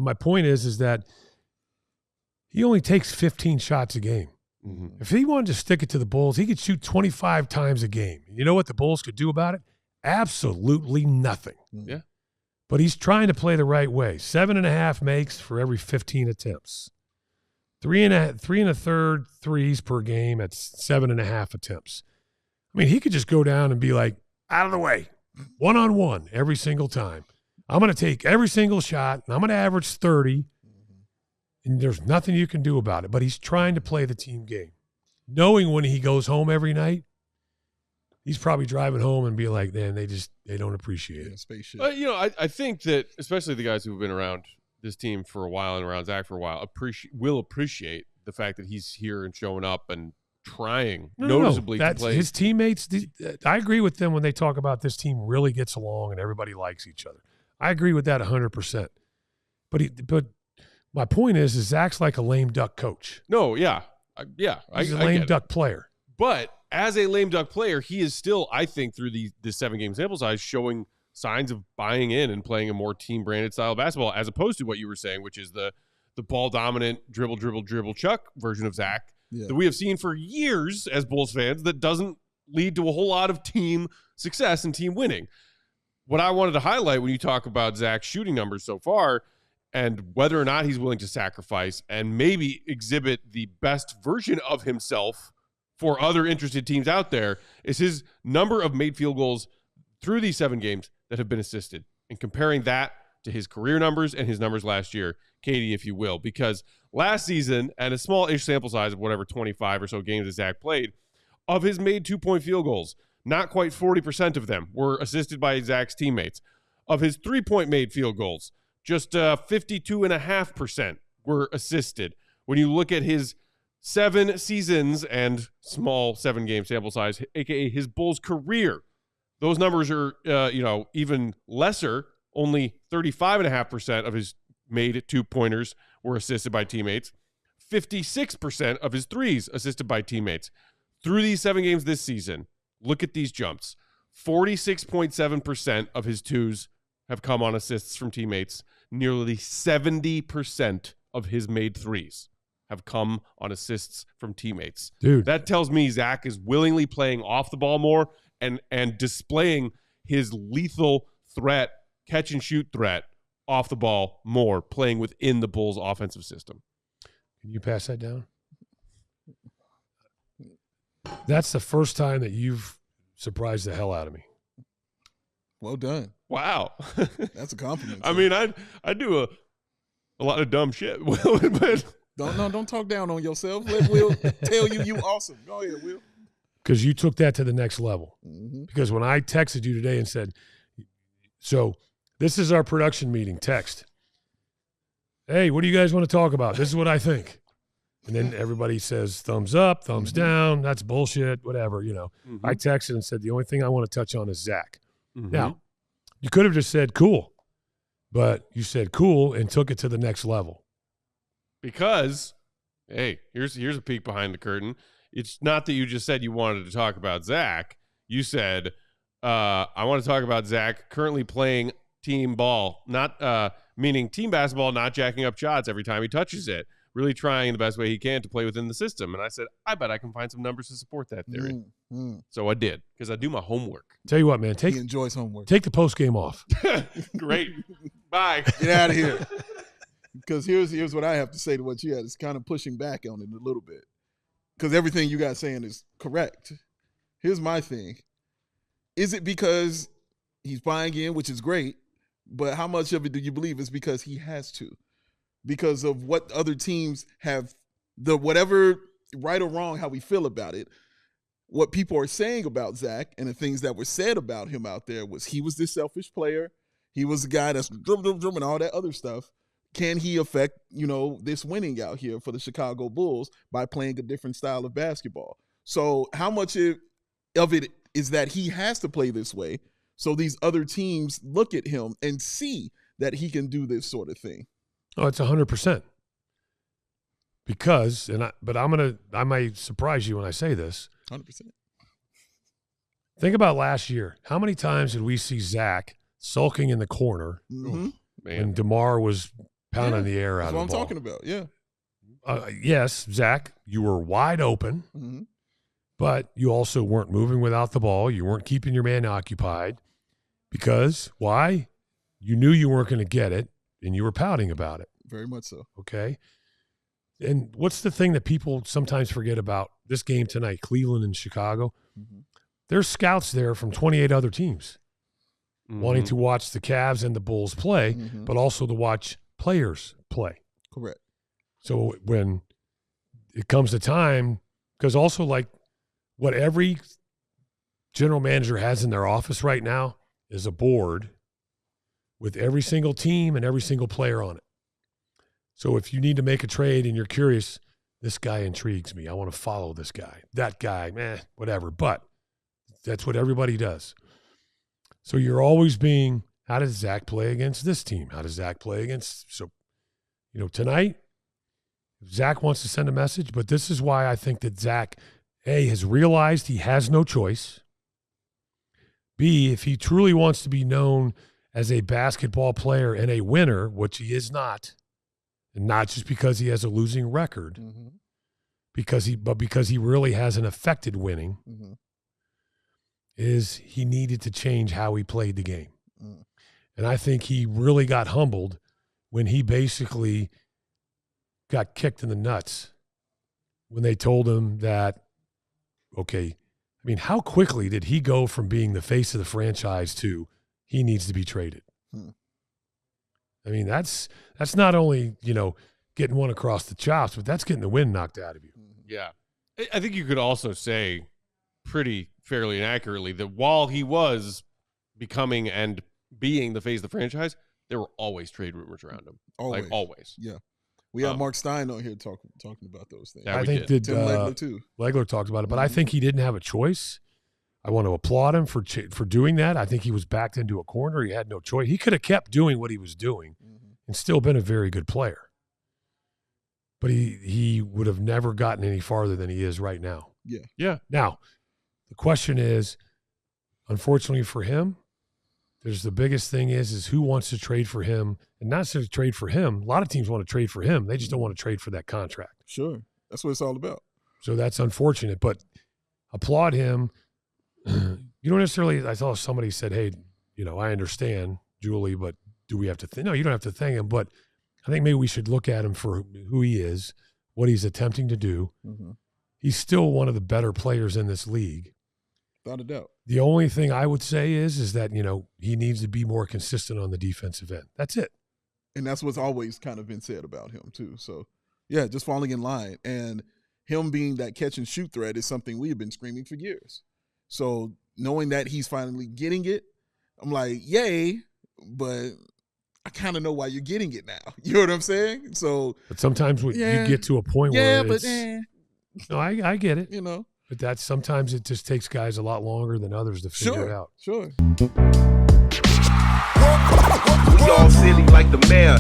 my point is that he only takes 15 shots a game. Mm-hmm. If he wanted to stick it to the Bulls, he could shoot 25 times a game. You know what the Bulls could do about it? Absolutely nothing. Yeah. But he's trying to play the right way. 7.5 makes for every 15 attempts. 3 1/3 threes per game at 7.5 attempts. I mean, he could just go down and be like, out of the way, one-on-one every single time. I'm going to take every single shot, and I'm going to average 30, and there's nothing you can do about it. But he's trying to play the team game. Knowing when he goes home every night, he's probably driving home and being like, man, they don't appreciate it. Spaceship. I think that especially the guys who've been around this team for a while and around Zach for a while will appreciate the fact that he's here and showing up and trying noticeably to play. His teammates, I agree with them when they talk about this team really gets along and everybody likes each other. I agree with that 100%. But my point is Zach's like a lame duck coach. No, yeah. He's a lame duck player. But as a lame duck player, he is still, I think, through the 7-game sample size, showing signs of buying in and playing a more team-branded style of basketball, as opposed to what you were saying, which is the ball-dominant, dribble, chuck version of Zach that we have seen for years as Bulls fans that doesn't lead to a whole lot of team success and team winning. What I wanted to highlight when you talk about Zach's shooting numbers so far and whether or not he's willing to sacrifice and maybe exhibit the best version of himself for other interested teams out there is his number of made field goals through these 7 games that have been assisted, and comparing that to his career numbers and his numbers last year, Katie, if you will, because last season, at a small-ish sample size of whatever 25 or so games that Zach played, of his made 2-point field goals, not quite 40% of them were assisted by Zach's teammates. Of his 3-point made field goals, just 52.5% were assisted. When you look at his 7 seasons and small 7-game sample size, aka his Bulls career, those numbers are even lesser. Only 35.5% of his made 2-pointers were assisted by teammates. 56% of his threes assisted by teammates. Through these 7 games this season, look at these jumps. 46.7% of his 2s have come on assists from teammates. Nearly 70% of his made 3s have come on assists from teammates. Dude, that tells me Zach is willingly playing off the ball more and displaying his lethal threat, catch and shoot threat off the ball more, playing within the Bulls offensive system. Can you pass that down? That's the first time that you've surprised the hell out of me. Well done. Wow. That's a compliment. I mean, I do a lot of dumb shit, but don't talk down on yourself. Let Will tell you awesome. Go ahead, Will. Because you took that to the next level. Mm-hmm. Because when I texted you today and said, so this is our production meeting, text. Hey, what do you guys want to talk about? This is what I think. And then everybody says thumbs up, thumbs down. That's bullshit, whatever, Mm-hmm. I texted and said, the only thing I want to touch on is Zach. Mm-hmm. Now, you could have just said cool, but you said cool and took it to the next level. Because, hey, here's a peek behind the curtain. It's not that you just said you wanted to talk about Zach. You said, I want to talk about Zach currently playing team ball, not meaning team basketball, not jacking up shots every time he touches it, really trying the best way he can to play within the system. And I said, I bet I can find some numbers to support that theory. Mm-hmm. So I did, because I do my homework. Tell you what, man, He enjoys homework. take the post game off. Great. Bye. Get out of here. Because here's what I have to say to what you had. It's kind of pushing back on it a little bit. Because everything you guys saying is correct. Here's my thing. Is it because he's buying in, which is great, but how much of it do you believe is because he has to? Because of what other teams have, whatever right or wrong, how we feel about it, what people are saying about Zach and the things that were said about him out there was he was this selfish player. He was a guy that's drum, and all that other stuff. Can he affect, this winning out here for the Chicago Bulls by playing a different style of basketball? So how much of it is that he has to play this way so these other teams look at him and see that he can do this sort of thing? Oh, it's 100%. Because, I might surprise you when I say this. 100%. Think about last year. How many times did we see Zach sulking in the corner Mm-hmm. when DeMar was pounding the air out of the ball. That's what I'm talking about, yeah. Yes, Zach, you were wide open, but you also weren't moving without the ball. You weren't keeping your man occupied because, why? You knew you weren't going to get it, and you were pouting about it. Very much so. Okay? And what's the thing that people sometimes forget about this game tonight, Cleveland and Chicago? There's scouts there from 28 other teams wanting to watch the Cavs and the Bulls play, but also to watch players play. Correct. So when it comes to time, because also like what every general manager has in their office right now is a board with every single team and every single player on it. So if you need to make a trade and you're curious, this guy intrigues me. I want to follow this guy. That guy, whatever. But that's what everybody does. So you're always being, how does Zach play against this team? How does Zach play against? So, tonight, Zach wants to send a message, but this is why I think that Zach, A, has realized he has no choice. B, if he truly wants to be known as a basketball player and a winner, which he is not, and not just because he has a losing record, because he really hasn't affected winning, is he needed to change how he played the game. And I think he really got humbled when he basically got kicked in the nuts when they told him that, okay, I mean, how quickly did he go from being the face of the franchise to he needs to be traded? I mean, that's not only, getting one across the chops, but that's getting the wind knocked out of you. Yeah. I think you could also say pretty fairly and accurately that while he was becoming and being the face of the franchise, there were always trade rumors around him. Always. Like always. Yeah. We have Mark Stein on here talking about those things. Yeah, I think that Tim Legler too. Legler talked about it, but I think he didn't have a choice. I want to applaud him for doing that. I think he was backed into a corner. He had no choice. He could have kept doing what he was doing and still been a very good player. But he would have never gotten any farther than he is right now. Yeah. Yeah. Now, the question is, unfortunately for him, there's the biggest thing is who wants to trade for him, and not to trade for him. A lot of teams want to trade for him. They just don't want to trade for that contract. Sure. That's what it's all about. So that's unfortunate, but applaud him. You don't necessarily, I saw somebody said, hey, I understand, Julie, but do we have to no, you don't have to thank him, but I think maybe we should look at him for who he is, what he's attempting to do. He's still one of the better players in this league. Without a doubt. The only thing I would say is that, he needs to be more consistent on the defensive end. That's it. And that's what's always kind of been said about him too. So, yeah, just falling in line. And him being that catch and shoot threat is something we have been screaming for years. So knowing that he's finally getting it, I'm like, yay, but I kind of know why you're getting it now. You know what I'm saying? So, but sometimes when you get to a point where it's, no, I get it. But that's sometimes it just takes guys a lot longer than others to figure it out. Sure. We all silly like the mayor.